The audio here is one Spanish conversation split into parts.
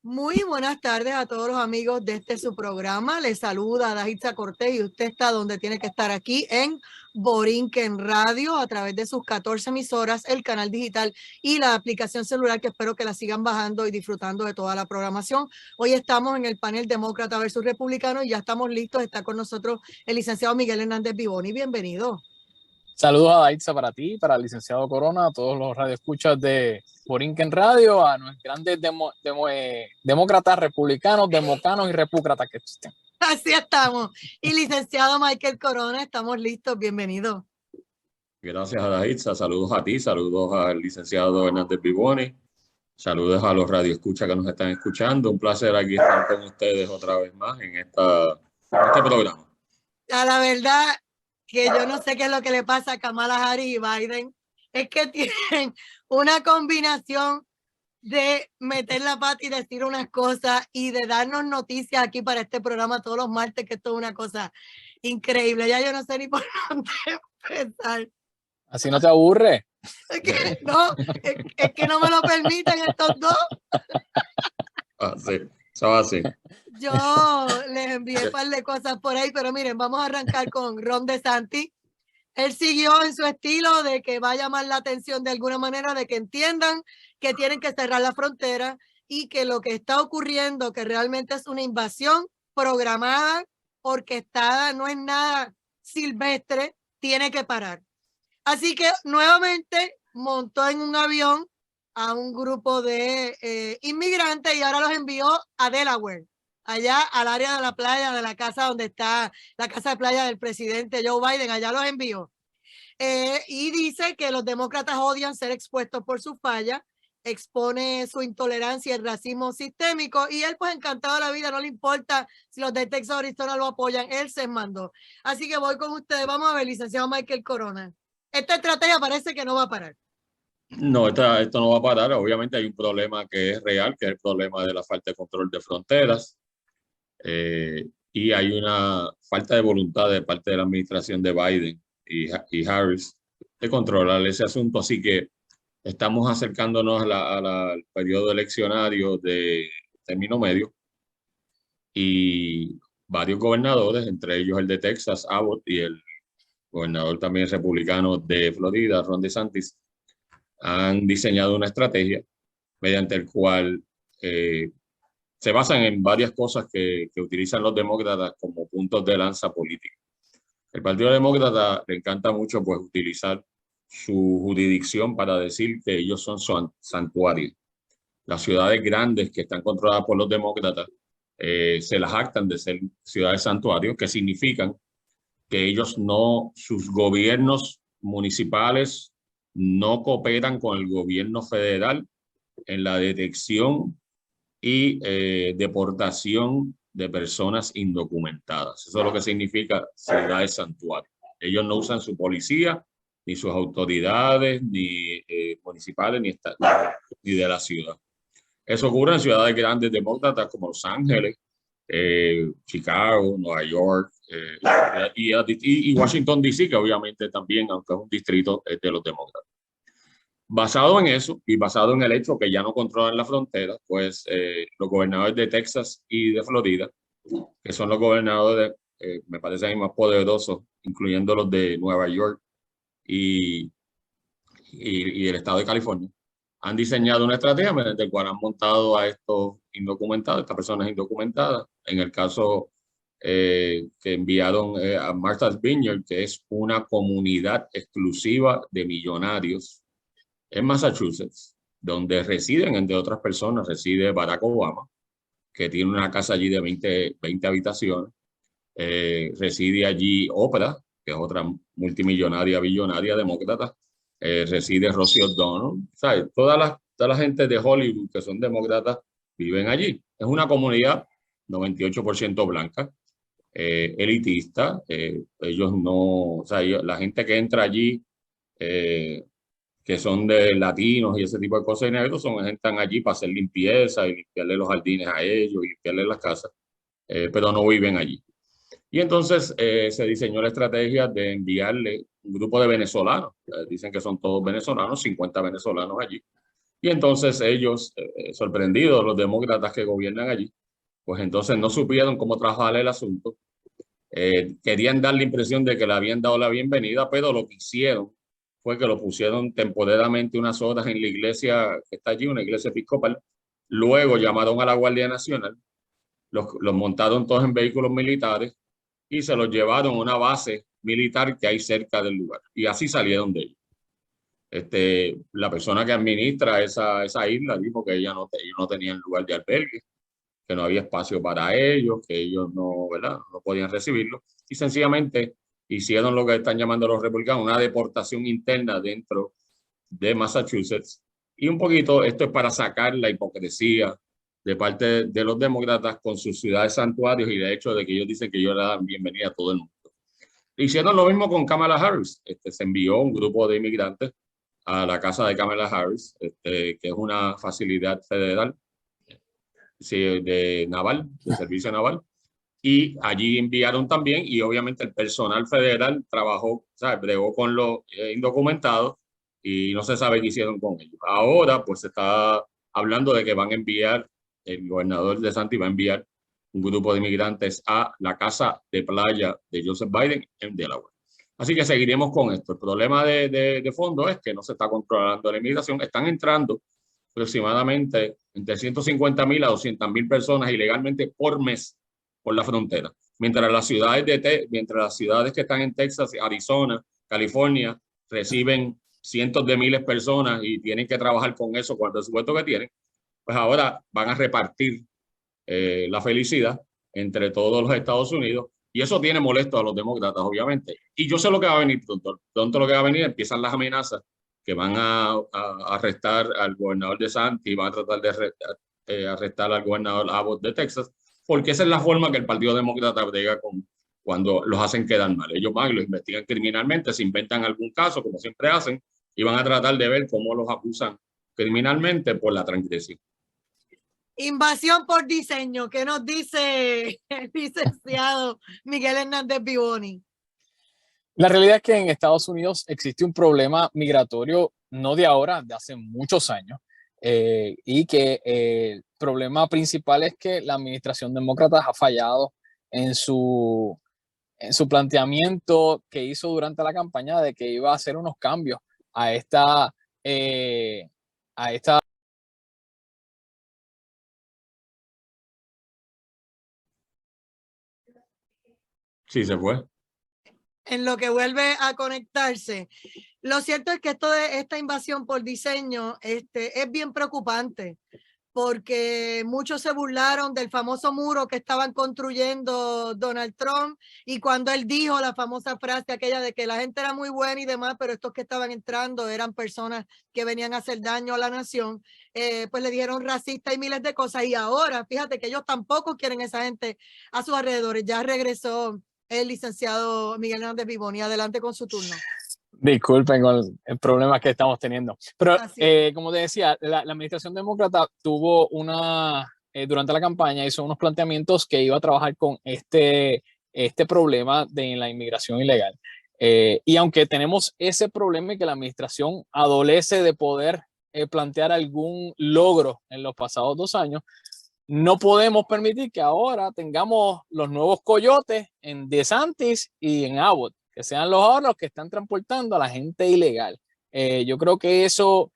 Muy buenas tardes a todos los amigos de su programa. Les saluda Daitza Cortés y usted está donde tiene que estar aquí en Borinquen Radio a través de sus 14 emisoras, el canal digital y la aplicación celular que espero que la sigan bajando y disfrutando de toda la programación. Hoy estamos en el panel Demócrata versus Republicano y ya estamos listos. Está con nosotros el licenciado Miguel Hernández Vivoni. Bienvenido. Saludos a Daitza para ti, para el licenciado Corona, a todos los radioescuchas de Borinquen Radio, a los grandes demócratas, republicanos, democanos y repúcratas que existen. Así estamos. Y licenciado Michael Corona, estamos listos. Bienvenido. Gracias a Daitza, saludos a ti, saludos al licenciado Hernández Vivoni, saludos a los radioescuchas que nos están escuchando. Un placer aquí estar con ustedes otra vez más en este programa. A la verdad que yo no sé qué es lo que le pasa a Kamala Harris y Biden, es que tienen una combinación de meter la pata y decir unas cosas y de darnos noticias aquí para este programa todos los martes, que esto es una cosa increíble. Ya yo no sé ni por dónde empezar. Así no te aburre. Es que no me lo permiten estos dos. Sí, eso va así. Yo les envié un par de cosas por ahí, pero miren, vamos a arrancar con Ron DeSantis. Él siguió en su estilo de que va a llamar la atención de alguna manera, de que entiendan que tienen que cerrar la frontera y que lo que está ocurriendo, que realmente es una invasión programada, orquestada, no es nada silvestre, tiene que parar. Así que nuevamente montó en un avión a un grupo de inmigrantes y ahora los envió a Delaware, allá al área de la playa, de la casa donde está la casa de playa del presidente Joe Biden, allá los envió. Y dice que los demócratas odian ser expuestos por sus fallas, expone su intolerancia y el racismo sistémico, y él pues encantado de la vida, no le importa si los de Texas o Arizona lo apoyan, él se mandó. Así que voy con ustedes, vamos a ver, licenciado Michael Corona. Esta estrategia parece que no va a parar. No, esto no va a parar. Obviamente hay un problema que es real, que es el problema de la falta de control de fronteras. Y hay una falta de voluntad de parte de la administración de Biden y Harris de controlar ese asunto. Así que estamos acercándonos al periodo eleccionario de término medio y varios gobernadores, entre ellos el de Texas, Abbott, y el gobernador también republicano de Florida, Ron DeSantis, han diseñado una estrategia mediante el cual se basan en varias cosas que utilizan los demócratas como puntos de lanza políticos. El Partido Demócrata le encanta mucho pues utilizar su jurisdicción para decir que ellos son santuarios. Las ciudades grandes que están controladas por los demócratas se las jactan de ser ciudades santuarios, que significan que ellos no, sus gobiernos municipales no cooperan con el gobierno federal en la detección y deportación de personas indocumentadas. Eso es lo que significa ciudades santuario. Ellos no usan su policía, ni sus autoridades, ni municipales, ni de la ciudad. Eso ocurre en ciudades grandes demócratas como Los Ángeles, Chicago, Nueva York y Washington, D.C., que obviamente también, aunque es un distrito, es de los demócratas. Basado en eso y basado en el hecho que ya no controlan la frontera, pues los gobernadores de Texas y de Florida, que son los gobernadores, me parecen más poderosos, incluyendo los de Nueva York y el estado de California, han diseñado una estrategia mediante la cual han montado a estos indocumentados, estas personas indocumentadas. En el caso que enviaron a Martha's Vineyard, que es una comunidad exclusiva de millonarios en Massachusetts, donde residen, entre otras personas, reside Barack Obama, que tiene una casa allí de 20 habitaciones. Reside allí Oprah, que es otra multimillonaria, billonaria demócrata. Reside Rosie O'Donnell. ¿Sabes? Toda la gente de Hollywood que son demócratas viven allí. Es una comunidad 98% blanca, elitista. Ellos no, o sea, la gente que entra allí, que son de latinos y ese tipo de cosas, y negros, son gente que están allí para hacer limpieza y limpiarle los jardines a ellos y limpiarle las casas, pero no viven allí. Y entonces se diseñó la estrategia de enviarle un grupo de venezolanos, dicen que son todos venezolanos, 50 venezolanos allí, Y entonces ellos, sorprendidos, los demócratas que gobiernan allí, pues entonces no supieron cómo trabajar el asunto. Querían dar la impresión de que le habían dado la bienvenida, pero lo que hicieron fue que lo pusieron temporalmente unas horas en la iglesia que está allí, una iglesia episcopal. Luego llamaron a la Guardia Nacional, los montaron todos en vehículos militares y se los llevaron a una base militar que hay cerca del lugar. Y así salieron de ellos. La persona que administra esa isla dijo que ellos no tenían lugar de albergue, que no había espacio para ellos, que ellos no, ¿verdad? No podían recibirlo. Y sencillamente hicieron lo que están llamando los republicanos una deportación interna dentro de Massachusetts. Y un poquito esto es para sacar la hipocresía de parte de los demócratas con sus ciudades santuarios y de hecho de que ellos dicen que ellos le dan bienvenida a todo el mundo. Hicieron lo mismo con Kamala Harris. Se envió un grupo de inmigrantes a la casa de Kamala Harris, que es una facilidad federal de naval, de servicio naval, y allí enviaron también, y obviamente el personal federal trabajó, ¿sabes? Bregó con los indocumentados y no se sabe qué hicieron con ellos. Ahora, pues se está hablando de que van a enviar, el gobernador DeSantis va a enviar un grupo de inmigrantes a la casa de playa de Joseph Biden en Delaware. Así que seguiremos con esto. El problema de fondo es que no se está controlando la inmigración. Están entrando aproximadamente entre 150,000 a 200,000 personas ilegalmente por mes por la frontera. Mientras las ciudades que están en Texas, Arizona, California, reciben cientos de miles de personas y tienen que trabajar con eso con el presupuesto que tienen, pues ahora van a repartir la felicidad entre todos los Estados Unidos. Y eso tiene molesto a los demócratas, obviamente. Y yo sé lo que va a venir pronto. Pronto lo que va a venir, empiezan las amenazas que van a arrestar al gobernador DeSantis y van a tratar de arrestar al gobernador Abbott de Texas, porque esa es la forma que el Partido Demócrata brega con cuando los hacen quedar mal. Ellos van y los investigan criminalmente, se inventan algún caso, como siempre hacen, y van a tratar de ver cómo los acusan criminalmente por la transgresión. Invasión por diseño, ¿qué nos dice el licenciado Miguel Hernández Vivoni? La realidad es que en Estados Unidos existe un problema migratorio, no de ahora, de hace muchos años, y que el problema principal es que la administración demócrata ha fallado en su planteamiento que hizo durante la campaña de que iba a hacer unos cambios a esta Sí, se fue. En lo que vuelve a conectarse. Lo cierto es que esta invasión por diseño es bien preocupante porque muchos se burlaron del famoso muro que estaban construyendo Donald Trump y cuando él dijo la famosa frase aquella de que la gente era muy buena y demás, pero estos que estaban entrando eran personas que venían a hacer daño a la nación, pues le dijeron racista y miles de cosas y ahora fíjate que ellos tampoco quieren esa gente a sus alrededores. Ya regresó el licenciado Miguel Hernández Vivoni. Adelante con su turno. Disculpen con el problema que estamos teniendo. Pero como te decía, la administración demócrata tuvo durante la campaña hizo unos planteamientos que iba a trabajar con este problema de la inmigración ilegal. Y aunque tenemos ese problema y que la administración adolece de poder plantear algún logro en los pasados 2 años, no podemos permitir que ahora tengamos los nuevos coyotes en DeSantis y en Abbott, que sean los que están transportando a la gente ilegal. Yo creo que eso,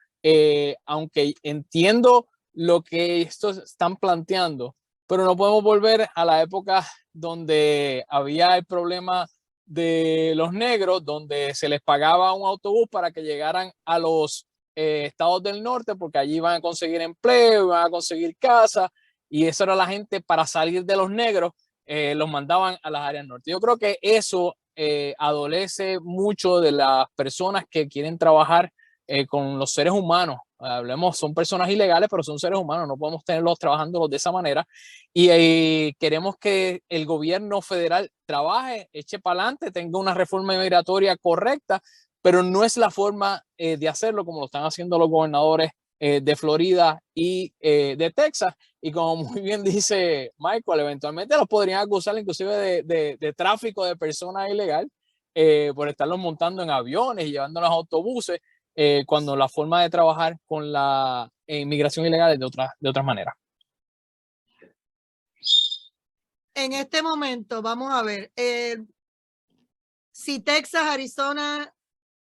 aunque entiendo lo que estos están planteando, pero no podemos volver a la época donde había el problema de los negros, donde se les pagaba un autobús para que llegaran a los estados del norte, porque allí iban a conseguir empleo, iban a conseguir casa, y eso era la gente para salir de los negros, los mandaban a las áreas norte. Yo creo que eso adolece mucho de las personas que quieren trabajar con los seres humanos. Hablemos, son personas ilegales, pero son seres humanos, no podemos tenerlos trabajándolos de esa manera. Y queremos que el gobierno federal trabaje, eche para adelante, tenga una reforma migratoria correcta, pero no es la forma de hacerlo como lo están haciendo los gobernadores de Florida y de Texas. Y como muy bien dice Michael, eventualmente los podrían acusar inclusive de tráfico de personas ilegal por estarlos montando en aviones y llevándolos a autobuses. cuando la forma de trabajar con la inmigración ilegal es de otras maneras. En este momento, vamos a ver, si Texas, Arizona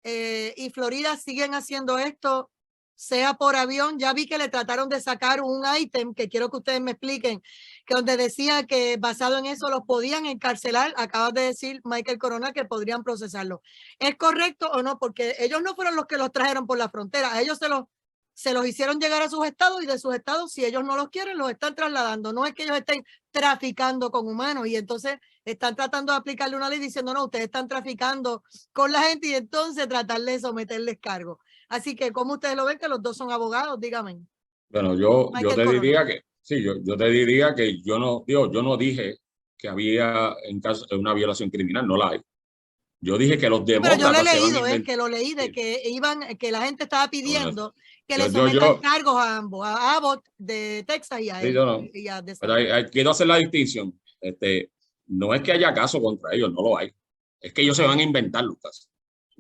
y Florida siguen haciendo esto, sea por avión, ya vi que le trataron de sacar un ítem que quiero que ustedes me expliquen, que donde decía que basado en eso los podían encarcelar. Acabas de decir, Michael Corona, que podrían procesarlo. ¿Es correcto o no? Porque ellos no fueron los que los trajeron por la frontera, a ellos se los hicieron llegar a sus estados y de sus estados, si ellos no los quieren, los están trasladando. No es que ellos estén traficando con humanos y entonces están tratando de aplicarle una ley diciendo, no, ustedes están traficando con la gente y entonces tratar de someterles cargo. Así que, ¿cómo ustedes lo ven? Que los dos son abogados, dígame. Bueno, yo te diría que, sí, yo te diría que yo no dije que había en caso de una violación criminal, no la hay. Yo dije que los demócratas. Pero yo le he leído, que lo leí de que que la gente estaba pidiendo que le sometan cargos a ambos, a Abbott de Texas y a él. Y a pero quiero hacer la distinción. No es que haya caso contra ellos, no lo hay. Es que ellos se van a inventar los casos,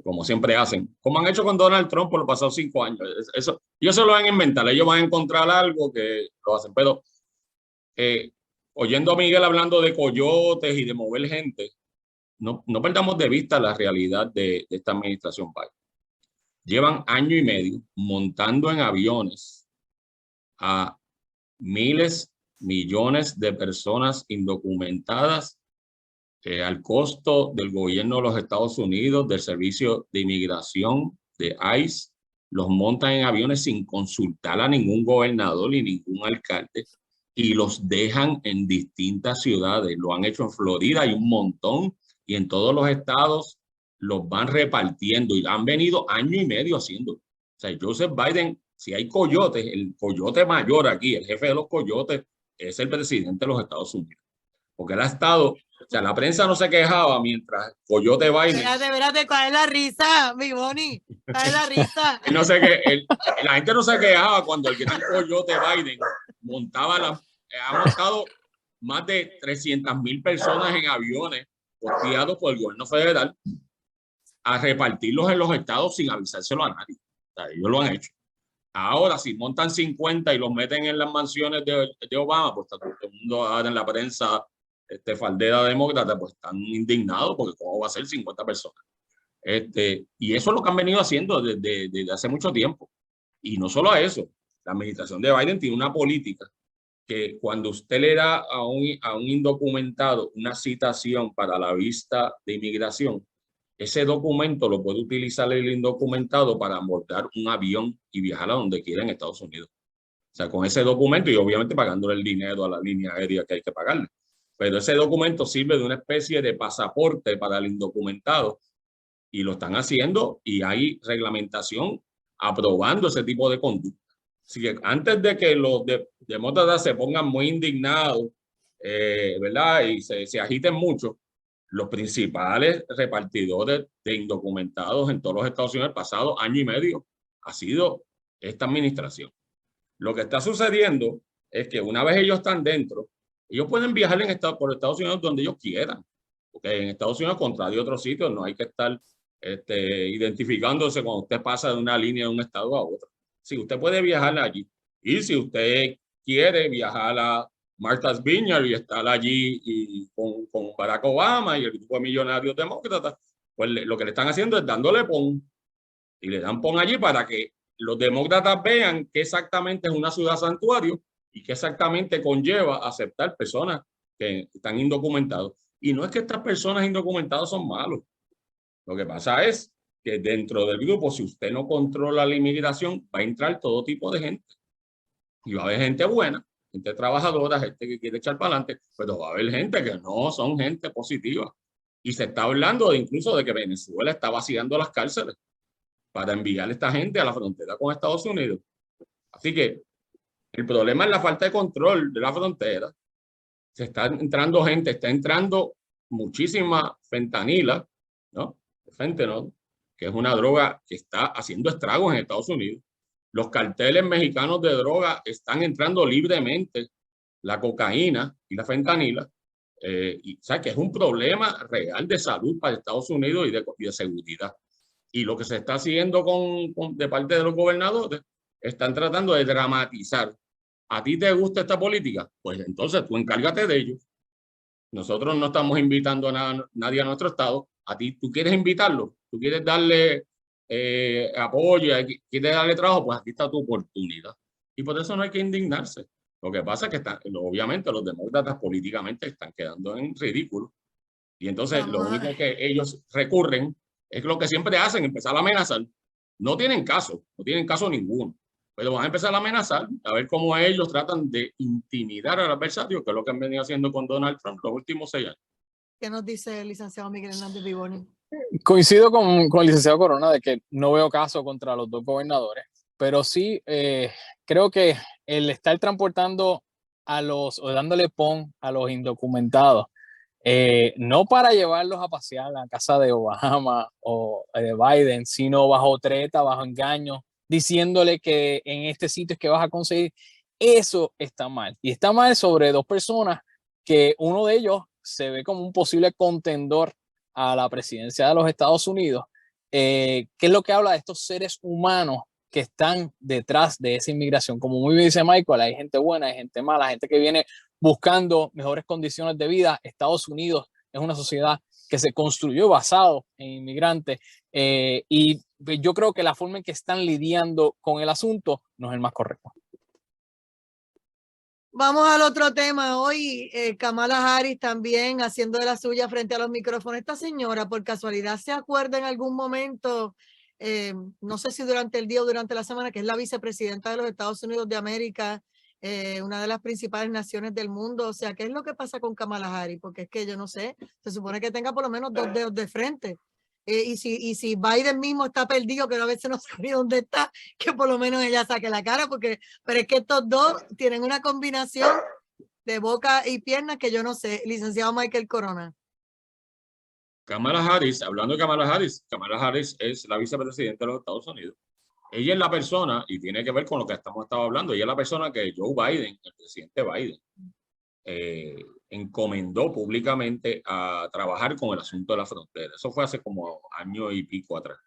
como siempre hacen, como han hecho con Donald Trump por los pasados 5 años. Eso, ellos se lo van a inventar, ellos van a encontrar algo que lo hacen. Pero oyendo a Miguel hablando de coyotes y de mover gente, no perdamos de vista la realidad de esta administración Biden. Llevan 1 año y medio montando en aviones a miles, millones de personas indocumentadas al costo del gobierno de los Estados Unidos, del Servicio de Inmigración, de ICE. Los montan en aviones sin consultar a ningún gobernador ni ningún alcalde y los dejan en distintas ciudades. Lo han hecho en Florida, hay un montón, y en todos los estados los van repartiendo y han venido 1 año y medio haciendo. O sea, Joseph Biden, si hay coyotes, el coyote mayor aquí, el jefe de los coyotes, es el presidente de los Estados Unidos. Porque él ha estado, o sea, la prensa no se quejaba mientras Coyote Biden. Espérate, ¿cuál es la risa, mi Bonnie? ¿Cuál es la risa? No sé qué, la gente no se quejaba cuando el gran Coyote Biden ha montado más de 300,000 personas en aviones costeados por el gobierno federal a repartirlos en los estados sin avisárselo a nadie. O sea, ellos lo han hecho. Ahora, si montan 50 y los meten en las mansiones de Obama, pues todo el mundo ahora en la prensa faldera demócrata, pues están indignados porque cómo va a ser 50 personas. Y eso es lo que han venido haciendo desde hace mucho tiempo. Y no solo eso, la administración de Biden tiene una política que cuando usted le da a un indocumentado una citación para la vista de inmigración, ese documento lo puede utilizar el indocumentado para abordar un avión y viajar a donde quiera en Estados Unidos. O sea, con ese documento y obviamente pagándole el dinero a la línea aérea que hay que pagarle. Pero ese documento sirve de una especie de pasaporte para el indocumentado y lo están haciendo y hay reglamentación aprobando ese tipo de conducta. Así que antes de que los demócratas se pongan muy indignados, ¿verdad? Y se agiten mucho, los principales repartidores de indocumentados en todos los Estados Unidos el pasado 1 año y medio ha sido esta administración. Lo que está sucediendo es que una vez ellos están dentro, ellos pueden viajar por Estados Unidos donde ellos quieran, porque en Estados Unidos, contrario a otros sitios, no hay que estar identificándose cuando usted pasa de una línea de un estado a otro. Sí, usted puede viajar allí. Y si usted quiere viajar a Martha's Vineyard y estar allí con Barack Obama y el grupo de millonarios demócratas, pues lo que le están haciendo es dándole pon. Y le dan pon allí para que los demócratas vean qué exactamente es una ciudad santuario y qué exactamente conlleva aceptar personas que están indocumentados. Y no es que estas personas indocumentadas son malos. Lo que pasa es que dentro del grupo, si usted no controla la inmigración, va a entrar todo tipo de gente. Y va a haber gente buena, gente trabajadora, gente que quiere echar para adelante, pero va a haber gente que no son gente positiva. Y se está hablando incluso de que Venezuela está vaciando las cárceles para enviar a esta gente a la frontera con Estados Unidos. Así que el problema es la falta de control de la frontera. Se está entrando gente, está entrando muchísima fentanila, ¿no? Fentanil, que es una droga que está haciendo estragos en Estados Unidos. Los carteles mexicanos de droga están entrando libremente, la cocaína y la fentanila, y o sea que es un problema real de salud para Estados Unidos y de seguridad. Y lo que se está haciendo de parte de los gobernadores, están tratando de dramatizar. ¿A ti te gusta esta política? Pues entonces tú encárgate de ello. Nosotros no estamos invitando a nadie a nuestro estado. A ti, tú quieres invitarlo, tú quieres darle apoyo, quieres darle trabajo, pues aquí está tu oportunidad. Y por eso no hay que indignarse. Lo que pasa es que obviamente los demócratas políticamente están quedando en ridículo. Y entonces lo único que ellos recurren es lo que siempre hacen, empezar a amenazar. No tienen caso ninguno. Pero van a empezar a amenazar, a ver cómo ellos tratan de intimidar al adversario, que es lo que han venido haciendo con Donald Trump los últimos 6 años. ¿Qué nos dice el licenciado Miguel Hernández Vivoni? Coincido con el licenciado Corona de que no veo caso contra los dos gobernadores, pero sí creo que el estar transportando o dándole pon a los indocumentados, no para llevarlos a pasear a la casa de Obama o de Biden, sino bajo treta, bajo engaño, diciéndole que en este sitio es que vas a conseguir, eso está mal. Y está mal sobre dos personas que uno de ellos se ve como un posible contendor a la presidencia de los Estados Unidos, que es lo que habla de estos seres humanos que están detrás de esa inmigración. Como muy bien dice Michael, hay gente buena, hay gente mala, gente que viene buscando mejores condiciones de vida. Estados Unidos es una sociedad que se construyó basado en inmigrantes y yo creo que la forma en que están lidiando con el asunto no es el más correcto. Vamos al otro tema. Hoy Kamala Harris también haciendo de la suya frente a los micrófonos. Esta señora, por casualidad, ¿se acuerda en algún momento, no sé si durante el día o durante la semana, que es la vicepresidenta de los Estados Unidos de América, una de las principales naciones del mundo? O sea, ¿qué es lo que pasa con Kamala Harris? Porque es que yo no sé, se supone que tenga por lo menos 2 dedos de frente. Y si Biden mismo está perdido, que a veces no sabe dónde está, que por lo menos ella saque la cara, pero es que estos dos tienen una combinación de boca y piernas que yo no sé. Licenciado Michael Corona. Kamala Harris, hablando de Kamala Harris es la vicepresidenta de los Estados Unidos. Ella es la persona, y tiene que ver con lo que estado hablando, ella es la persona que Joe Biden, el presidente Biden, encomendó públicamente a trabajar con el asunto de la frontera. Eso fue hace como año y pico atrás.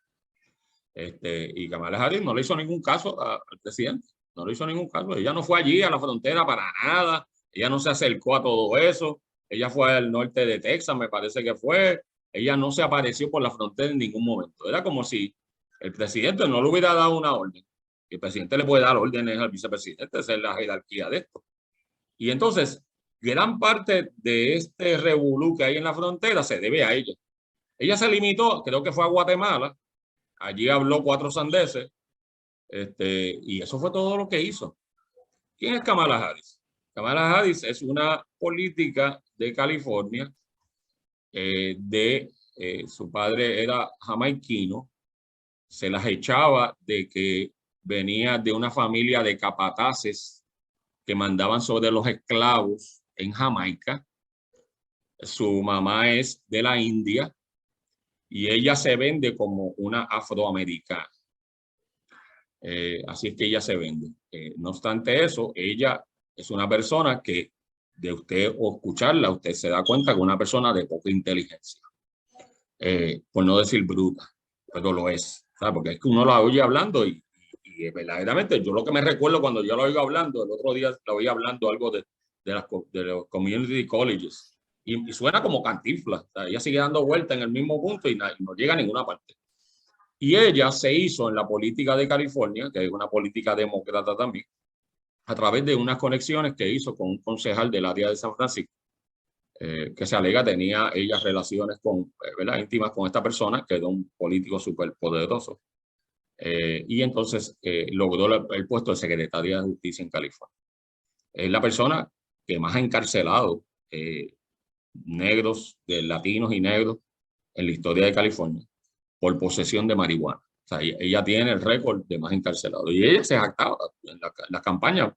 Y Kamala Harris no le hizo ningún caso al presidente, no le hizo ningún caso. Ella no fue allí a la frontera para nada, ella no se acercó a todo eso, ella fue al norte de Texas, me parece que fue, ella no se apareció por la frontera en ningún momento. Era como si el presidente no le hubiera dado una orden. El presidente le puede dar órdenes al vicepresidente, esa es la jerarquía de esto. Y entonces, gran parte de este revolú que hay en la frontera se debe a ella. Ella se limitó, creo que fue a Guatemala, allí habló 4 sandeces, y eso fue todo lo que hizo. ¿Quién es Kamala Harris? Kamala Harris es una política de California, su padre era jamaiquino, se las echaba de que venía de una familia de capataces que mandaban sobre los esclavos en Jamaica. Su mamá es de la India y ella se vende como una afroamericana. Así es que ella se vende. No obstante eso, ella es una persona que de usted o escucharla, usted se da cuenta que es una persona de poca inteligencia. Por no decir bruta, pero lo es. ¿Sabes? Porque es que uno la oye hablando y verdaderamente yo lo que me recuerdo cuando yo la oigo hablando, el otro día la oí hablando algo de los community colleges y suena como Cantinflas. O sea, ella sigue dando vuelta en el mismo punto y no llega a ninguna parte. Y ella se hizo en la política de California, que es una política demócrata también, a través de unas conexiones que hizo con un concejal del área de San Francisco, que se alega tenía ella relaciones íntimas con esta persona, que era un político súper poderoso. Y entonces logró el puesto de secretaria de Justicia en California. Es la persona que más ha encarcelado latinos y negros en la historia de California por posesión de marihuana. O sea, ella tiene el récord de más encarcelados. Y ella se jactaba en la campaña,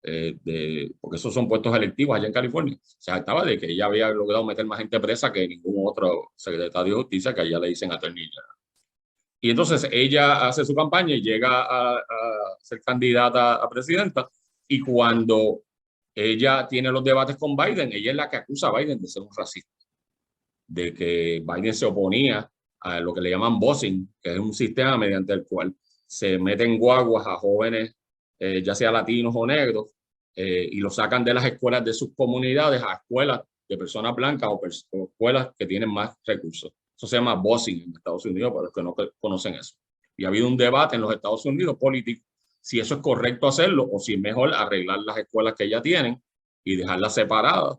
porque esos son puestos electivos allá en California, se jactaba de que ella había logrado meter más gente presa que ningún otro secretario de Justicia, que allá le dicen attorney general. Y entonces ella hace su campaña y llega a ser candidata a presidenta. Y cuando ella tiene los debates con Biden, ella es la que acusa a Biden de ser un racista, de que Biden se oponía a lo que le llaman busing, que es un sistema mediante el cual se meten guaguas a jóvenes, ya sea latinos o negros, y los sacan de las escuelas de sus comunidades a escuelas de personas blancas o escuelas que tienen más recursos. Eso se llama busing en Estados Unidos, para los que no conocen eso. Y ha habido un debate en los Estados Unidos político si eso es correcto hacerlo o si es mejor arreglar las escuelas que ya tienen y dejarlas separadas.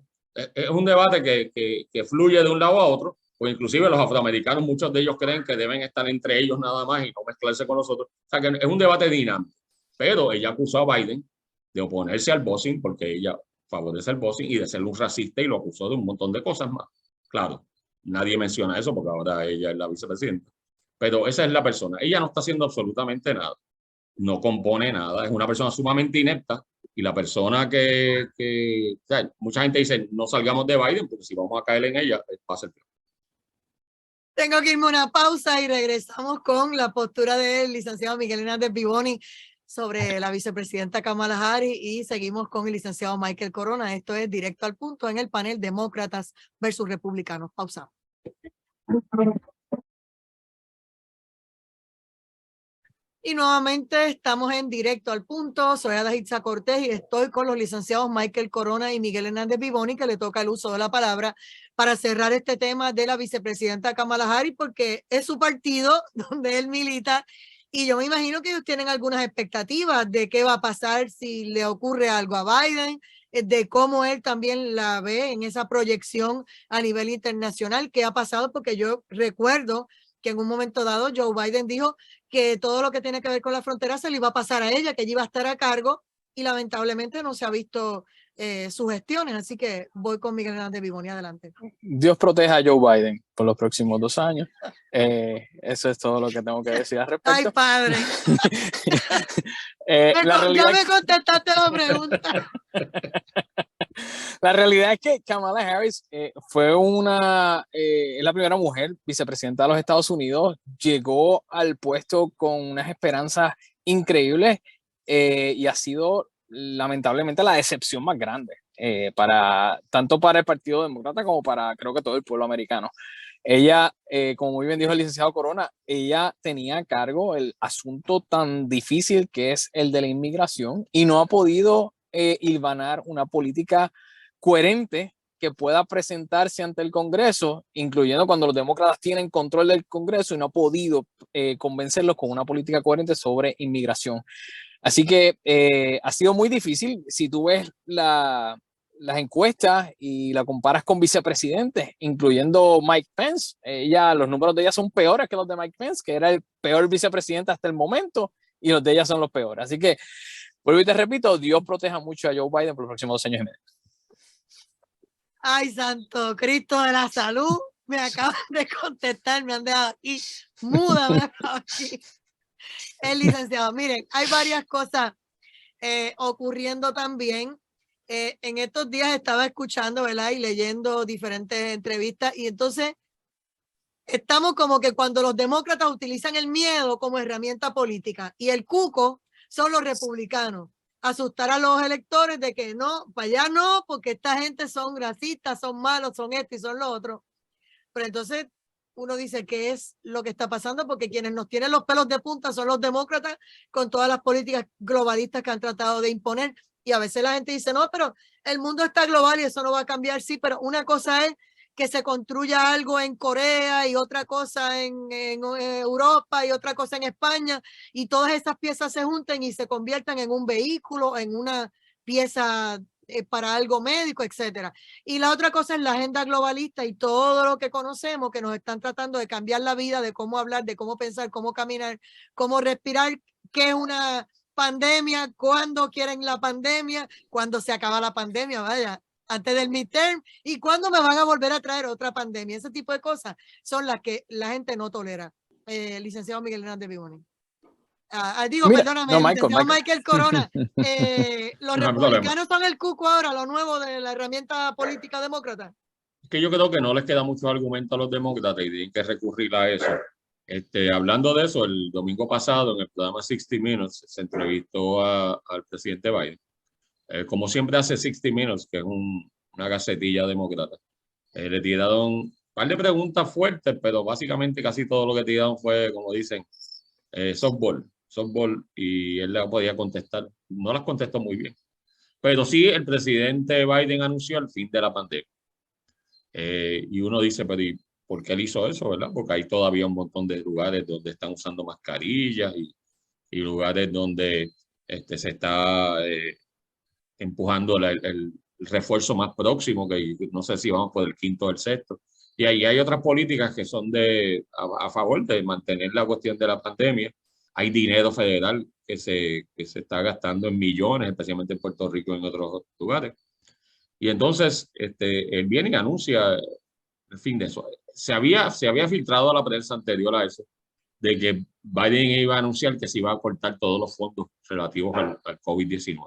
Es un debate que fluye de un lado a otro, o inclusive los afroamericanos, muchos de ellos creen que deben estar entre ellos nada más y no mezclarse con nosotros. O sea que es un debate dinámico. Pero ella acusó a Biden de oponerse al busing porque ella favorece el busing y de ser un racista, y lo acusó de un montón de cosas más. Claro, nadie menciona eso porque ahora ella es la vicepresidenta. Pero esa es la persona. Ella no está haciendo absolutamente nada. No compone nada. Es una persona sumamente inepta. Y la persona o sea, mucha gente dice, no salgamos de Biden porque si vamos a caer en ella, va a ser peor. Tengo que irme a una pausa y regresamos con la postura del licenciado Miguel Hernández Vivoni sobre la vicepresidenta Kamala Harris, y seguimos con el licenciado Michael Corona. Esto es Directo al Punto en el panel Demócratas versus Republicanos. Pausa. Y nuevamente estamos en Directo al Punto. Soy Adaitza Cortés y estoy con los licenciados Michael Corona y Miguel Hernández Vivoni, que le toca el uso de la palabra para cerrar este tema de la vicepresidenta Kamala Harris, porque es su partido donde él milita. Y yo me imagino que ellos tienen algunas expectativas de qué va a pasar si le ocurre algo a Biden, de cómo él también la ve en esa proyección a nivel internacional, qué ha pasado, porque yo recuerdo que en un momento dado Joe Biden dijo que todo lo que tiene que ver con la frontera se le iba a pasar a ella, que ella iba a estar a cargo, y lamentablemente no se ha visto sus gestiones. Así que voy con Miguel Hernández Vivoni. Adelante. Dios proteja a Joe Biden por los próximos 2 años. Eso es todo lo que tengo que decir al respecto. Ay, padre. Ya me contestaste la pregunta. La realidad es que Kamala Harris fue la primera mujer vicepresidenta de los Estados Unidos. Llegó al puesto con unas esperanzas increíbles y ha sido lamentablemente la decepción más grande tanto para el Partido Demócrata como para, creo que, todo el pueblo americano. Ella, como muy bien dijo el licenciado Corona, ella tenía a cargo el asunto tan difícil que es el de la inmigración y no ha podido hilvanar una política coherente que pueda presentarse ante el Congreso, incluyendo cuando los demócratas tienen control del Congreso, y no ha podido convencerlos con una política coherente sobre inmigración. Así que ha sido muy difícil. Si tú ves las encuestas y la comparas con vicepresidentes, incluyendo Mike Pence, los números de ella son peores que los de Mike Pence, que era el peor vicepresidente hasta el momento, y los de ella son los peores. Así que, vuelvo y te repito, Dios proteja mucho a Joe Biden por los próximos 2 años y medio. Ay, santo Cristo de la salud, me acaban de contestar, me han dejado aquí muda, me han dejado aquí. El licenciado, miren, hay varias cosas ocurriendo también. En estos días estaba escuchando, ¿verdad? Y leyendo diferentes entrevistas, y entonces estamos como que cuando los demócratas utilizan el miedo como herramienta política y el cuco son los republicanos. Asustar a los electores de que no, para allá no, porque esta gente son racistas, son malos, son esto y son lo otro. Pero entonces uno dice, ¿qué es lo que está pasando? Porque quienes nos tienen los pelos de punta son los demócratas, con todas las políticas globalistas que han tratado de imponer. Y a veces la gente dice, no, pero el mundo está global y eso no va a cambiar. Sí, pero una cosa es que se construya algo en Corea y otra cosa en Europa y otra cosa en España, y todas esas piezas se junten y se conviertan en un vehículo, en una pieza para algo médico, etcétera. Y la otra cosa es la agenda globalista y todo lo que conocemos, que nos están tratando de cambiar la vida, de cómo hablar, de cómo pensar, cómo caminar, cómo respirar, qué es una pandemia, cuándo quieren la pandemia, cuándo se acaba la pandemia, vaya, antes del midterm, y cuándo me van a volver a traer otra pandemia. Ese tipo de cosas son las que la gente no tolera. Licenciado Miguel Hernández Vivoni. Perdóname, no, Michael Corona. Los republicanos son el cuco ahora, lo nuevo de la herramienta política demócrata. Que yo creo que no les queda mucho argumento a los demócratas y tienen que recurrir a eso. Hablando de eso, el domingo pasado en el programa 60 Minutes se entrevistó al presidente Biden. Como siempre hace 60 Minutes, que es una gacetilla demócrata. Le tiraron par de preguntas fuertes, pero básicamente casi todo lo que tiraron fue, como dicen, softball, y él la podía contestar. No las contestó muy bien. Pero sí, el presidente Biden anunció el fin de la pandemia. Y uno dice, pero ¿y por qué él hizo eso, verdad? Porque hay todavía un montón de lugares donde están usando mascarillas y lugares donde se está empujando el refuerzo más próximo, que no sé si vamos por el quinto o el sexto. Y ahí hay otras políticas que son a favor de mantener la cuestión de la pandemia. Hay dinero federal que se está gastando en millones, especialmente en Puerto Rico y en otros lugares. Y entonces él viene y anuncia el fin de eso. Se había filtrado a la prensa anterior a eso, de que Biden iba a anunciar que se iba a cortar todos los fondos relativos al COVID-19.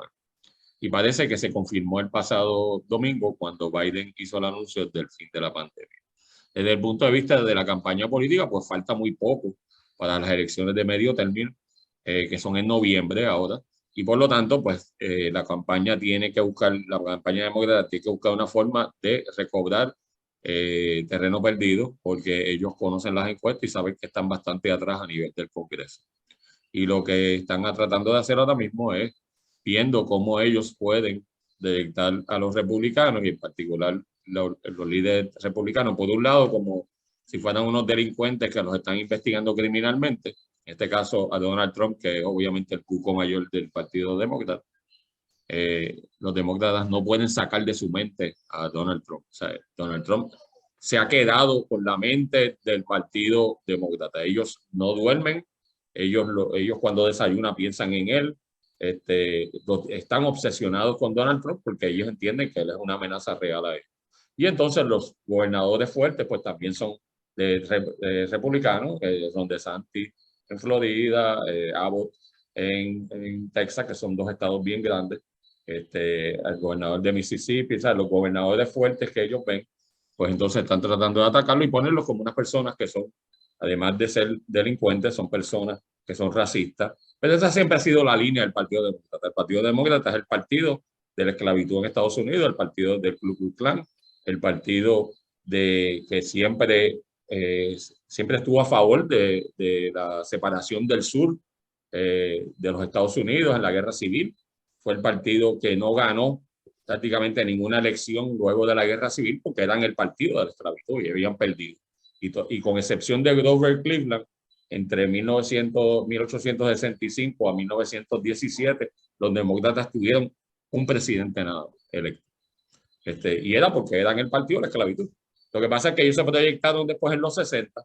Y parece que se confirmó el pasado domingo cuando Biden hizo el anuncio del fin de la pandemia. Desde el punto de vista de la campaña política, pues falta muy poco para las elecciones de medio término, que son en noviembre ahora. Y por lo tanto, pues la campaña demócrata tiene que buscar una forma de recobrar terreno perdido, porque ellos conocen las encuestas y saben que están bastante atrás a nivel del Congreso. Y lo que están tratando de hacer ahora mismo es viendo cómo ellos pueden detectar a los republicanos y en particular los líderes republicanos, por un lado, como si fueran unos delincuentes que los están investigando criminalmente, en este caso a Donald Trump, que es obviamente el cuco mayor del Partido Demócrata. Los demócratas no pueden sacar de su mente a Donald Trump. O sea, Donald Trump se ha quedado con la mente del Partido Demócrata. Ellos no duermen, ellos cuando desayunan piensan en él, están obsesionados con Donald Trump porque ellos entienden que él es una amenaza real a ellos. Y entonces los gobernadores fuertes pues también son republicanos, Ron DeSantis en Florida, Abbott en Texas, que son dos estados bien grandes, el gobernador de Mississippi, o sea, los gobernadores fuertes que ellos ven, pues entonces están tratando de atacarlo y ponerlos como unas personas que son, además de ser delincuentes, son personas que son racistas. Pero esa siempre ha sido la línea del Partido Demócrata. El Partido Demócrata es el partido de la esclavitud en Estados Unidos, el partido del Ku Klux Klan, el partido que siempre estuvo a favor de la separación del sur de los Estados Unidos en la guerra civil. Fue el partido que no ganó prácticamente ninguna elección luego de la guerra civil porque eran el partido de la esclavitud y habían perdido. Y con excepción de Grover Cleveland, entre 1865 a 1917, los demócratas tuvieron un presidente nada electo. Y era porque eran el partido de la esclavitud. Lo que pasa es que ellos se proyectaron después en los 60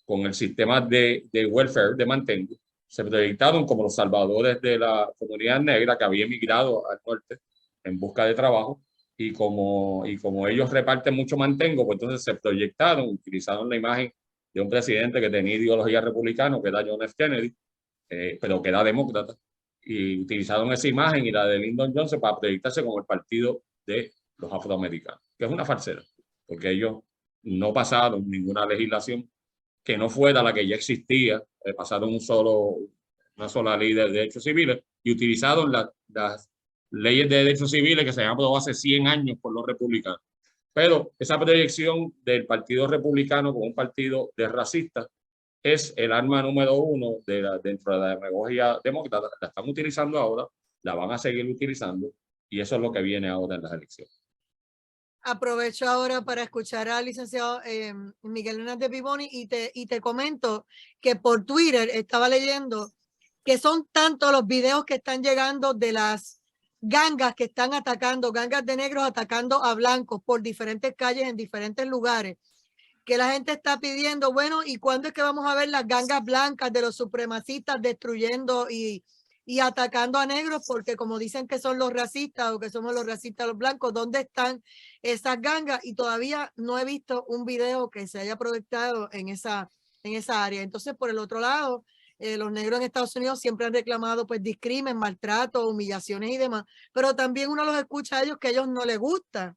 con el sistema de welfare de mantengo. Se proyectaron como los salvadores de la comunidad negra que había emigrado al norte en busca de trabajo y como ellos reparten mucho mantengo, pues entonces se proyectaron, utilizaron la imagen de un presidente que tenía ideología republicana, que era John F. Kennedy, pero que era demócrata, y utilizaron esa imagen y la de Lyndon Johnson para proyectarse como el partido de los afroamericanos, que es una falsedad, porque ellos no pasaron ninguna legislación que no fuera la que ya existía, pasaron una sola ley de derechos civiles y utilizaron las leyes de derechos civiles que se han aprobado hace 100 años por los republicanos. Pero esa proyección del Partido Republicano como un partido de racistas es el arma número uno dentro de la demagogia demócrata. La están utilizando ahora, la van a seguir utilizando y eso es lo que viene ahora en las elecciones. Aprovecho ahora para escuchar al licenciado Miguel Hernández Piboni y te comento que por Twitter estaba leyendo que son tantos los videos que están llegando de las gangas que están atacando, gangas de negros atacando a blancos por diferentes calles en diferentes lugares, que la gente está pidiendo, bueno, ¿y cuándo es que vamos a ver las gangas blancas de los supremacistas destruyendo y atacando a negros? Porque como dicen que son los racistas o que somos los racistas los blancos, ¿dónde están esas gangas? Y todavía no he visto un video que se haya proyectado en esa área. Entonces, por el otro lado, los negros en Estados Unidos siempre han reclamado pues discrimen, maltrato, humillaciones y demás, pero también uno los escucha a ellos que a ellos no les gusta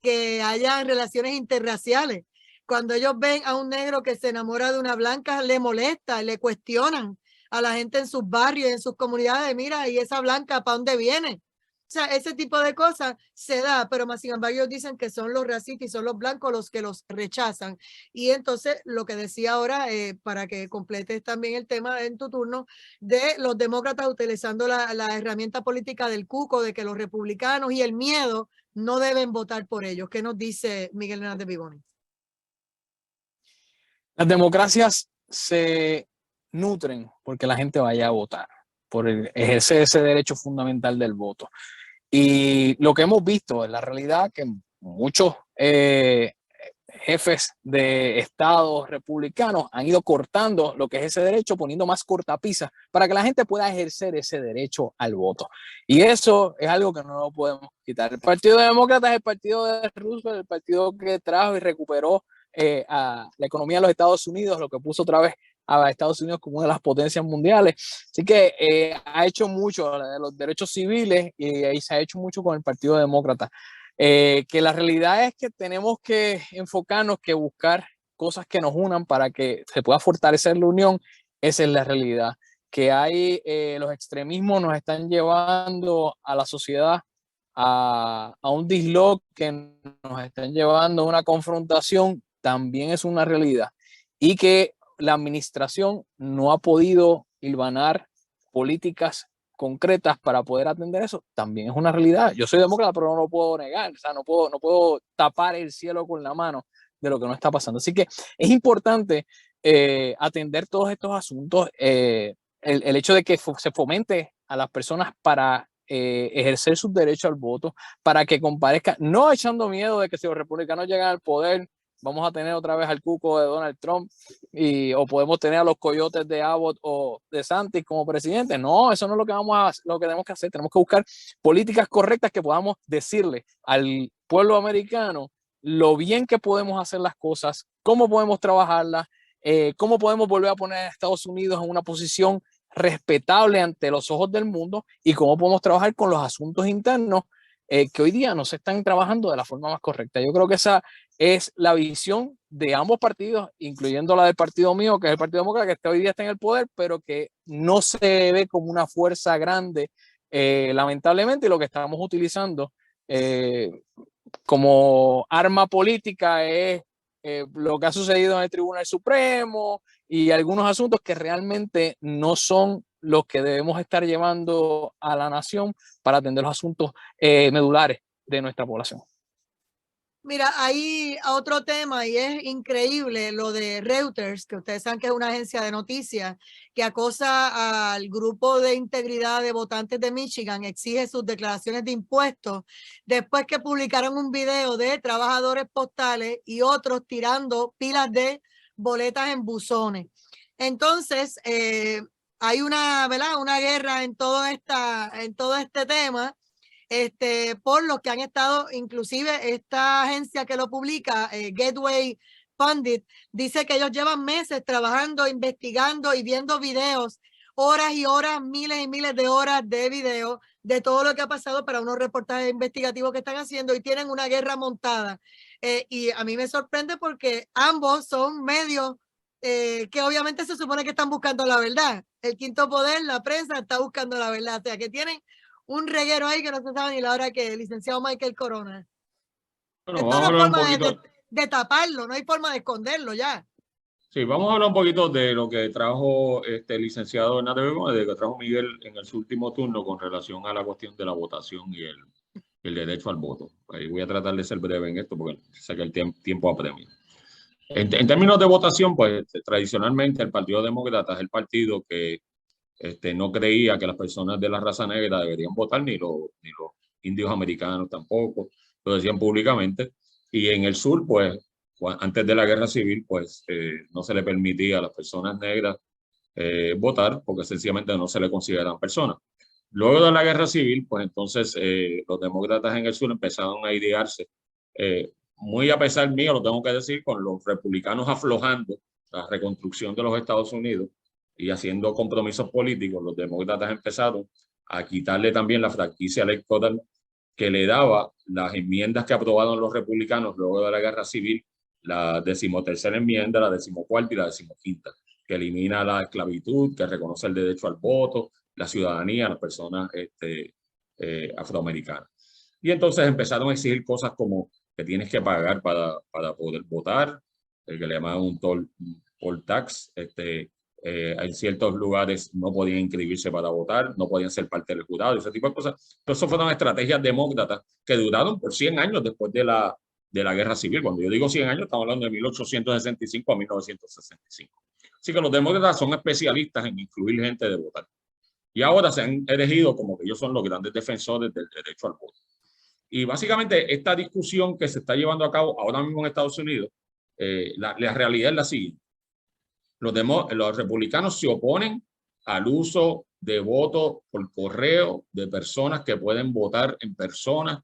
que haya relaciones interraciales. Cuando ellos ven a un negro que se enamora de una blanca, le molesta, le cuestionan a la gente en sus barrios, en sus comunidades, mira, ¿y esa blanca para dónde viene? O sea, ese tipo de cosas se da, pero más sin embargo ellos dicen que son los racistas y son los blancos los que los rechazan. Y entonces lo que decía ahora, para que completes también el tema en tu turno, de los demócratas utilizando la herramienta política del cuco, de que los republicanos y el miedo no deben votar por ellos. ¿Qué nos dice Miguel Hernández Vivoni? Las democracias se nutren porque la gente vaya a votar, por ejercer ese derecho fundamental del voto. Y lo que hemos visto en la realidad que muchos jefes de estados republicanos han ido cortando lo que es ese derecho, poniendo más cortapisas para que la gente pueda ejercer ese derecho al voto. Y eso es algo que no lo podemos quitar. El Partido Demócrata es el partido de Roosevelt, el partido que trajo y recuperó a la economía de los Estados Unidos, lo que puso otra vez a Estados Unidos como una de las potencias mundiales. Así que ha hecho mucho de los derechos civiles y se ha hecho mucho con el Partido Demócrata. Que la realidad es que tenemos que enfocarnos, que buscar cosas que nos unan para que se pueda fortalecer la unión. Esa es la realidad. Que hay los extremismos nos están llevando a la sociedad a un disloque, nos están llevando a una confrontación, también es una realidad. Y que la administración no ha podido hilvanar políticas concretas para poder atender eso, también es una realidad. Yo soy demócrata, pero no lo puedo negar, o sea, no puedo tapar el cielo con la mano de lo que no está pasando. Así que es importante atender todos estos asuntos, el hecho de que se fomente a las personas para ejercer sus derechos al voto, para que comparezcan, no echando miedo de que si los republicanos llegan al poder, vamos a tener otra vez al cuco de Donald Trump o podemos tener a los coyotes de Abbott o de Santis como presidente. No, eso no es lo que tenemos que hacer. Tenemos que buscar políticas correctas que podamos decirle al pueblo americano lo bien que podemos hacer las cosas, cómo podemos trabajarlas, cómo podemos volver a poner a Estados Unidos en una posición respetable ante los ojos del mundo y cómo podemos trabajar con los asuntos internos que hoy día no se están trabajando de la forma más correcta. Yo creo que esa es la visión de ambos partidos, incluyendo la del partido mío, que es el Partido Demócrata, que hoy día está en el poder, pero que no se ve como una fuerza grande, lamentablemente, y lo que estamos utilizando como arma política es lo que ha sucedido en el Tribunal Supremo y algunos asuntos que realmente no son los que debemos estar llevando a la nación para atender los asuntos medulares de nuestra población. Mira, hay otro tema y es increíble lo de Reuters, que ustedes saben que es una agencia de noticias que acosa al grupo de integridad de votantes de Michigan, exige sus declaraciones de impuestos después que publicaron un video de trabajadores postales y otros tirando pilas de boletas en buzones. Entonces, hay ¿verdad? Una guerra en todo este tema. Por lo que han estado, inclusive esta agencia que lo publica, Gateway Pundit, dice que ellos llevan meses trabajando, investigando y viendo videos, horas y horas, miles y miles de horas de video de todo lo que ha pasado para unos reportajes investigativos que están haciendo y tienen una guerra montada. Y a mí me sorprende porque ambos son medios que obviamente se supone que están buscando la verdad. El quinto poder, la prensa, está buscando la verdad. O sea, que tienen un reguero ahí que no se sabe ni la hora que el licenciado Michael Corona. Bueno, Esto vamos a no hay hablar un forma poquito. de taparlo, no hay forma de esconderlo ya. Sí, vamos a hablar un poquito de lo que trajo el licenciado Hernández Vivoni, de lo que trajo Miguel en su último turno con relación a la cuestión de la votación y el derecho al voto. Ahí voy a tratar de ser breve en esto porque sé que el tiempo apremia. En términos de votación, pues tradicionalmente el Partido Demócrata es el partido que no creía que las personas de la raza negra deberían votar, ni los indios americanos tampoco, lo decían públicamente. Y en el sur, pues, antes de la guerra civil, pues, no se le permitía a las personas negras votar porque sencillamente no se le consideran personas. Luego de la guerra civil, pues entonces los demócratas en el sur empezaron a idearse, muy a pesar mío, lo tengo que decir, con los republicanos aflojando la reconstrucción de los Estados Unidos y haciendo compromisos políticos. Los demócratas empezaron a quitarle también la franquicia electoral que le daba las enmiendas que aprobaron los republicanos luego de la guerra civil, la 13ª enmienda, la 14ª y la 15ª, que elimina la esclavitud, que reconoce el derecho al voto, la ciudadanía, las personas afroamericana. Y entonces empezaron a exigir cosas como que tienes que pagar para poder votar, el que le llamaban un poll tax. En ciertos lugares no podían inscribirse para votar, no podían ser parte del jurado, ese tipo de cosas. Pero eso fueron estrategias demócratas que duraron por 100 años después de la Guerra Civil. Cuando yo digo 100 años, estamos hablando de 1865 a 1965. Así que los demócratas son especialistas en incluir gente de votar. Y ahora se han elegido como que ellos son los grandes defensores del derecho al voto. Y básicamente esta discusión que se está llevando a cabo ahora mismo en Estados Unidos, la realidad es la siguiente. Los republicanos se oponen al uso de voto por correo de personas que pueden votar en persona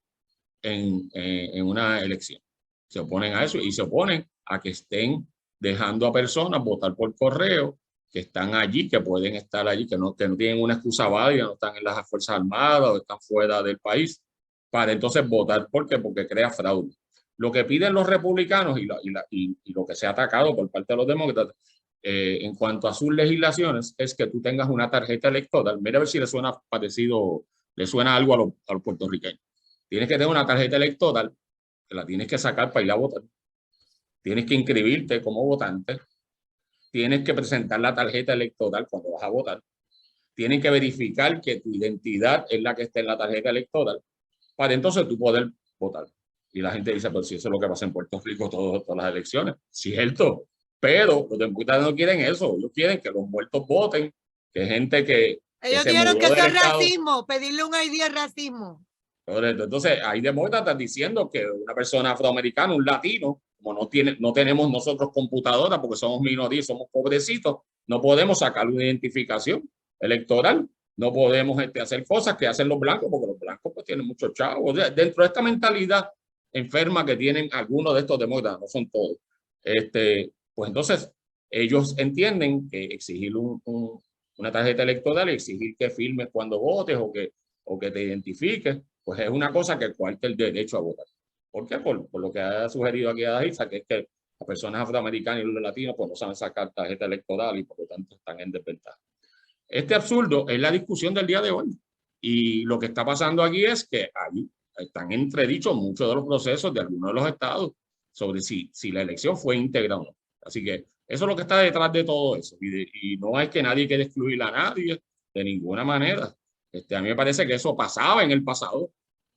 en una elección. Se oponen a eso y se oponen a que estén dejando a personas votar por correo, que están allí, que pueden estar allí, que no tienen una excusa válida, no están en las Fuerzas Armadas o están fuera del país, para entonces votar. ¿Por qué? Porque crea fraude. Lo que piden los republicanos y lo que se ha atacado por parte de los demócratas en cuanto a sus legislaciones es que tú tengas una tarjeta electoral. Mira a ver si le suena parecido, le suena algo a los puertorriqueños. Tienes que tener una tarjeta electoral, que la tienes que sacar para ir a votar. Tienes que inscribirte como votante. Tienes que presentar la tarjeta electoral cuando vas a votar. Tienes que verificar que tu identidad es la que está en la tarjeta electoral para entonces tú poder votar. Y la gente dice, pero si eso es lo que pasa en Puerto Rico todas las elecciones. Cierto, pero los demócratas no quieren eso. Ellos quieren que los muertos voten, que gente que ellos dijeron que eso es racismo, pedirle un ID es racismo. Entonces, hay demócratas diciendo que una persona afroamericana, un latino, como no tenemos nosotros computadoras porque somos minorías, somos pobrecitos, no podemos sacar una identificación electoral, no podemos hacer cosas que hacen los blancos, porque los blancos pues tienen muchos chavos. O sea, dentro de esta mentalidad enferma que tienen algunos de estos demócratas, no son todos, pues entonces ellos entienden que exigir una tarjeta electoral y exigir que firmes cuando votes o que te identifiques, pues es una cosa que coarta el derecho a votar. ¿Por qué? Por lo que ha sugerido aquí Adairza, que es que las personas afroamericanas y los latinos pues no saben sacar tarjeta electoral y por lo tanto están en desventaja. Este absurdo es la discusión del día de hoy. Y lo que está pasando aquí es que ahí están entredichos muchos de los procesos de algunos de los estados sobre si la elección fue íntegra o no. Así que eso es lo que está detrás de todo eso. Y no es que nadie quiera excluir a nadie de ninguna manera. A mí me parece que eso pasaba en el pasado.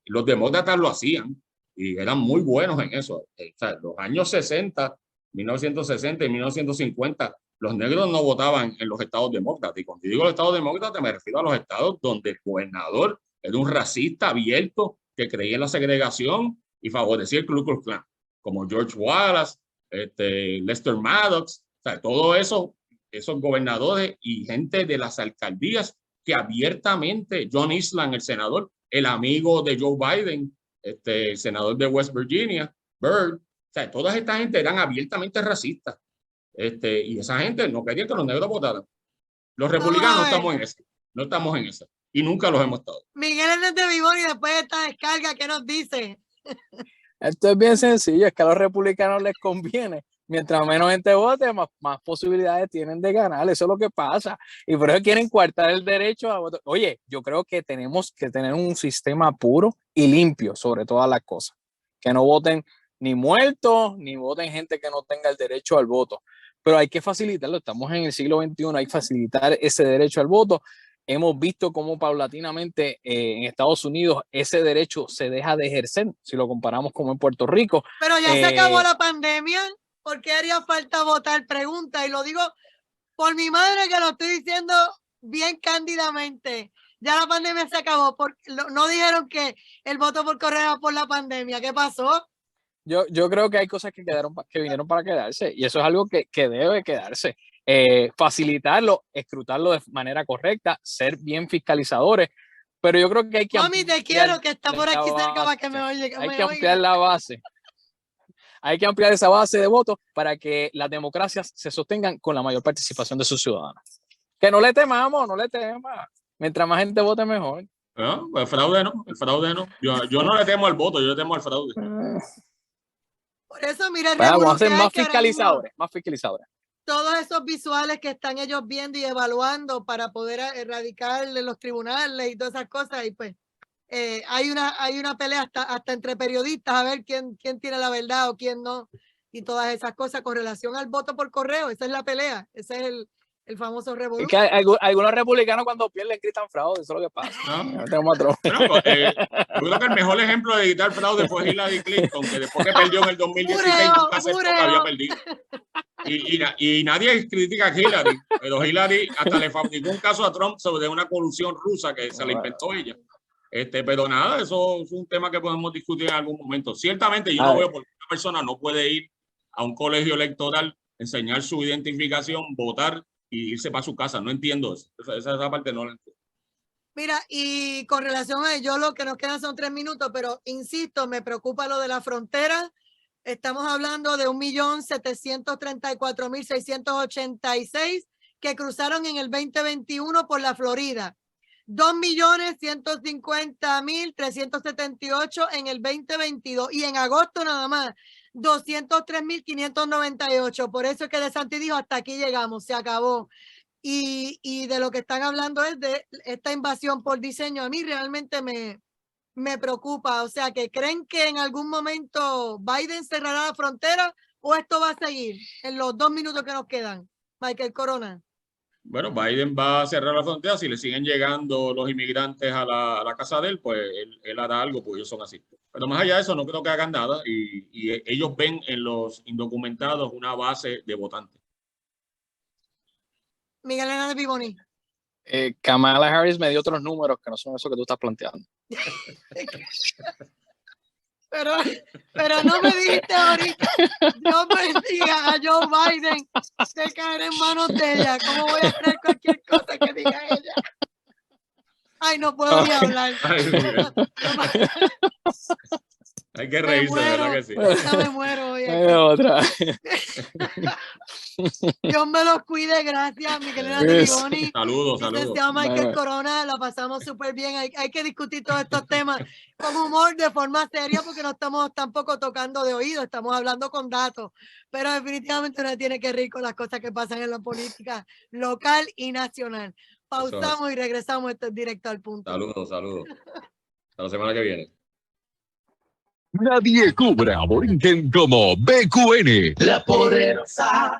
Los demócratas lo hacían y eran muy buenos en eso. O sea, los años 60, 1960 y 1950, los negros no votaban en los estados demócratas. Y cuando digo los estados demócratas, me refiero a los estados donde el gobernador era un racista abierto que creía en la segregación y favorecía el Ku Klux Klan, como George Wallace, Lester Maddox, o sea, todo eso, esos gobernadores y gente de las alcaldías que abiertamente, John Eastland, el senador, el amigo de Joe Biden, el senador de West Virginia, Byrd, o sea, toda esta gente eran abiertamente racistas. Y esa gente no quería que los negros votaran. Los republicanos no estamos en eso. No estamos en eso. Y nunca los hemos estado. Miguel Hernández Vivón, y después de esta descarga, ¿qué nos dice? Esto es bien sencillo, es que a los republicanos les conviene. Mientras menos gente vote, más posibilidades tienen de ganar. Eso es lo que pasa. Y por eso quieren coartar el derecho a votar. Oye, yo creo que tenemos que tener un sistema puro y limpio sobre todas las cosas. Que no voten ni muertos, ni voten gente que no tenga el derecho al voto. Pero hay que facilitarlo. Estamos en el siglo XXI, hay que facilitar ese derecho al voto. Hemos visto cómo paulatinamente en Estados Unidos ese derecho se deja de ejercer, si lo comparamos como en Puerto Rico. Pero ya se acabó la pandemia. ¿Por qué haría falta votar? Pregunta, y lo digo por mi madre, que lo estoy diciendo bien cándidamente. Ya la pandemia se acabó. No dijeron que el voto por correo era por la pandemia. ¿Qué pasó? Yo creo que hay cosas que vinieron para quedarse, y eso es algo que debe quedarse. Facilitarlo, escrutarlo de manera correcta, ser bien fiscalizadores, pero yo creo que hay que Mami, te quiero, que está por aquí cerca para que me oye. Hay que ampliar la base. Hay que ampliar esa base de votos para que las democracias se sostengan con la mayor participación de sus ciudadanos. Que no le temamos, no le temas. Mientras más gente vote, mejor. No, el fraude no, el fraude no. Yo no le temo al voto, yo le temo al fraude. Por eso, mira, vamos a ser más fiscalizadores, más fiscalizadores. Todos esos visuales que están ellos viendo y evaluando para poder erradicar los tribunales y todas esas cosas, y pues hay una pelea hasta entre periodistas a ver quién tiene la verdad o quién no, y todas esas cosas con relación al voto por correo. Esa es la pelea, ese es el famoso revolución. Es que algunos republicanos cuando pierden gritan fraude, eso es lo que pasa. ¿No? Tenemos otro. Bueno, yo creo que el mejor ejemplo de gritar fraude fue Hillary Clinton, que después que perdió en el 2016 nunca aceptó que había perdido. Y nadie critica a Hillary, pero Hillary hasta le fabricó un caso a Trump sobre una colusión rusa que se la inventó ella. Pero nada, eso es un tema que podemos discutir en algún momento. Ciertamente yo no veo por qué una persona no puede ir a un colegio electoral, enseñar su identificación, votar y irse para su casa. No entiendo eso. Esa parte no la entiendo. Mira, y con relación a ello, lo que nos quedan son 3 minutos, pero insisto, me preocupa lo de la frontera. Estamos hablando de 1.734.686 que cruzaron en el 2021 por la Florida. 2.150.378 en el 2022 y en agosto nada más 203.598. Por eso es que DeSantis dijo hasta aquí llegamos, se acabó. Y de lo que están hablando es de esta invasión por diseño. A mí realmente me preocupa. O sea, que creen que en algún momento Biden cerrará la frontera o esto va a seguir en los 2 minutos que nos quedan. Michael Corona. Bueno, Biden va a cerrar la frontera. Si le siguen llegando los inmigrantes a la casa de él, pues él hará algo, pues ellos son así. Pero más allá de eso, no creo que hagan nada. Y ellos ven en los indocumentados una base de votantes. Miguel Hernández Vivoni. Kamala Harris me dio otros números que no son esos que tú estás planteando. Pero no me dijiste ahorita, no me digas a Joe Biden de caer en manos de ella. ¿Cómo voy a hacer cualquier cosa que diga ella? Ay, no puedo ni hablar. Hay que reírse, ¿verdad que sí? Ya me muero hoy. Otra. Dios me los cuide, gracias, Miguel Hernández Vivoni. Saludos. Michael Corona, la pasamos súper bien. Hay que discutir todos estos temas con humor, de forma seria, porque no estamos tampoco tocando de oído, estamos hablando con datos. Pero definitivamente uno tiene que reír con las cosas que pasan en la política local y nacional. Pausamos y regresamos. Esto es Directo al Punto. Saludos. Hasta la semana que viene. Nadie cubra a Borinquen como BQN. La Poderosa.